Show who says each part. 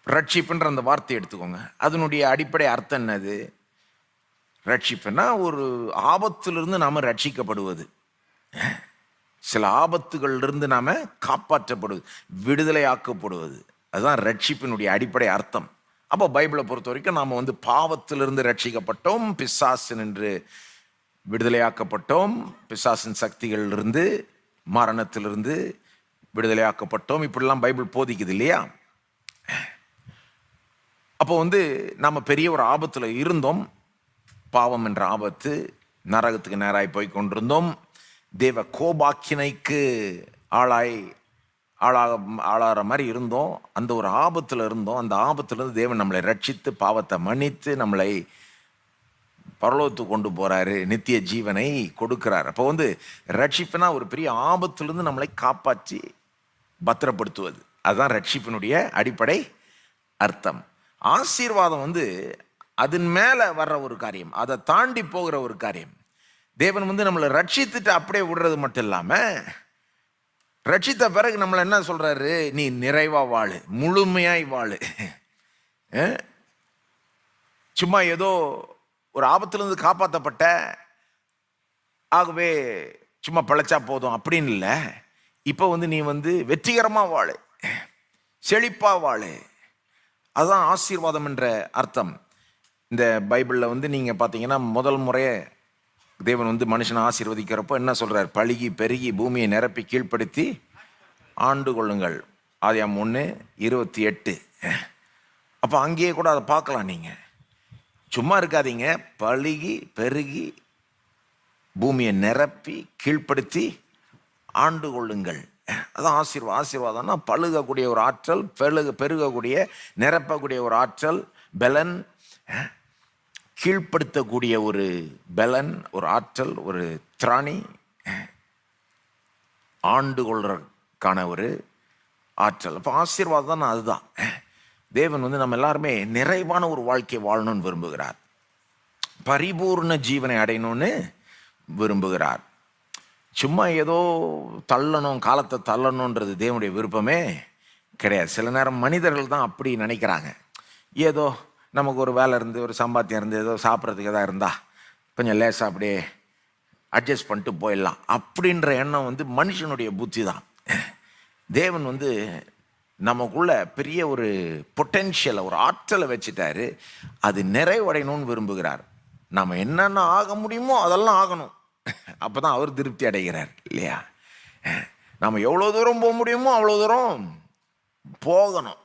Speaker 1: ரட்சிப்புன்ற அந்த வார்த்தையை எடுத்துக்கோங்க. அதனுடைய அடிப்படை அர்த்தம் என்னது? ரட்சிப்புன்னா ஒரு ஆபத்திலிருந்து நாம ரட்சிக்கப்படுவது, சில ஆபத்துகளிலிருந்து நாம காப்பாற்றப்படுவது, விடுதலை ஆக்கப்படுவது. அதுதான் ரட்சிப்பினுடைய அடிப்படை அர்த்தம். அப்போ பைபிளை பொறுத்த வரைக்கும் நாம் பாவத்திலிருந்து ரட்சிக்கப்பட்டோம், பிசாசு நின்று விடுதலையாக்கப்பட்டோம், பிசாசின் சக்திகளிலிருந்து, மரணத்திலிருந்து விடுதலையாக்கப்பட்டோம். இப்படிலாம் பைபிள் போதிக்குது இல்லையா? அப்போ நம்ம பெரிய ஒரு ஆபத்தில் இருந்தோம். பாவம் என்ற ஆபத்து, நரகத்துக்கு நேராய் போய் கொண்டிருந்தோம். தேவ கோபாக்கினைக்கு ஆளாகிற மாதிரி இருந்தோம். அந்த ஒரு ஆபத்தில் இருந்தோம். அந்த ஆபத்திலிருந்து தேவன் நம்மளை ரட்சித்து பாவத்தை மன்னித்து நம்மளை பரலோகத்துக்கு கொண்டு போறாரு, நித்திய ஜீவனை கொடுக்கிறார். அப்போ ரட்சிப்புனா ஒரு பெரிய ஆபத்திலிருந்து நம்மளை காப்பாற்றி பத்திரப்படுத்துவது. அதுதான் ரட்சிப்பினுடைய அடிப்படை அர்த்தம். ஆசீர்வாதம் அதன் மேல வர்ற ஒரு காரியம், அதை தாண்டி போகிற ஒரு காரியம். தேவன் நம்மளை ரட்சித்துட்டு அப்படியே விடுறது மட்டும் இல்லாம, ரட்சித்த பிறகு நம்மளை என்ன சொல்றாரு? நீ நிறைவா வாழு, முழுமையாய் வாழு. சும்மா ஏதோ ஒரு ஆபத்திலிருந்து காப்பாற்றப்பட்ட, ஆகவே சும்மா பிழைச்சா போதும் அப்படின்னு இல்லை. இப்போ நீ வெற்றிகரமா வாழு, செழிப்பா வாழு. அதுதான் ஆசீர்வாதம் என்ற அர்த்தம். இந்த பைபிளில் நீங்கள் பார்த்தீங்கன்னா, முதல் முறையே தேவன் மனுஷனை ஆசீர்வதிக்கிறப்போ என்ன சொல்றார்? பழுகி பெருகி பூமியை நிரப்பி கீழ்ப்படுத்தி ஆண்டு கொள்ளுங்கள். ஆதியாகமம் 1:28. அப்போ அங்கேயே கூட அதை பார்க்கலாம். நீங்கள் சும்மா இருக்காதீங்க, பழுகி பெருகி பூமியை நிரப்பி கீழ்ப்படுத்தி ஆண்டு கொள்ளுங்கள். அதான் ஆசீர்வாதம்னா பழுகக்கூடிய ஒரு ஆற்றல், பெருகக்கூடிய நிரப்பக்கூடிய ஒரு ஆற்றல், பலன், கீழ்ப்படுத்தக்கூடிய ஒரு பலன், ஒரு ஆற்றல், ஒரு திராணி, ஆண்டு கொள்றதுக்கான ஒரு ஆற்றல். அப்போ ஆசீர்வாதம் அதுதான். தேவன் நம்ம எல்லாருமே நிறைவான ஒரு வாழ்க்கை வாழணும்னு விரும்புகிறார், பரிபூர்ண ஜீவனை அடையணும்னு விரும்புகிறார். சும்மா ஏதோ தள்ளணும், காலத்தை தள்ளணுன்றது தேவனுடைய விருப்பமே கிடையாது. சில நேரம் மனிதர்கள் தான் அப்படி நினைக்கிறாங்க. ஏதோ நமக்கு ஒரு வேலை இருந்து, ஒரு சம்பாத்தியம் இருந்து, ஏதோ சாப்பிட்றதுக்கு எதாவது இருந்தால் கொஞ்சம் லேசாக அப்படியே அட்ஜஸ்ட் பண்ணிட்டு போயிடலாம் அப்படின்ற எண்ணம் மனுஷனுடைய புத்தி தான். தேவன் நமக்குள்ள பெரிய ஒரு பொட்டென்ஷியலை, ஒரு ஆற்றலை வச்சுட்டாரு. அது நிறைவடையணும்னு விரும்புகிறார். நம்ம என்னென்ன ஆக முடியுமோ அதெல்லாம் ஆகணும். அப்போ தான் அவர் திருப்தி அடைகிறார் இல்லையா? நம்ம எவ்வளோ தூரம் போக முடியுமோ அவ்வளோ தூரம் போகணும்.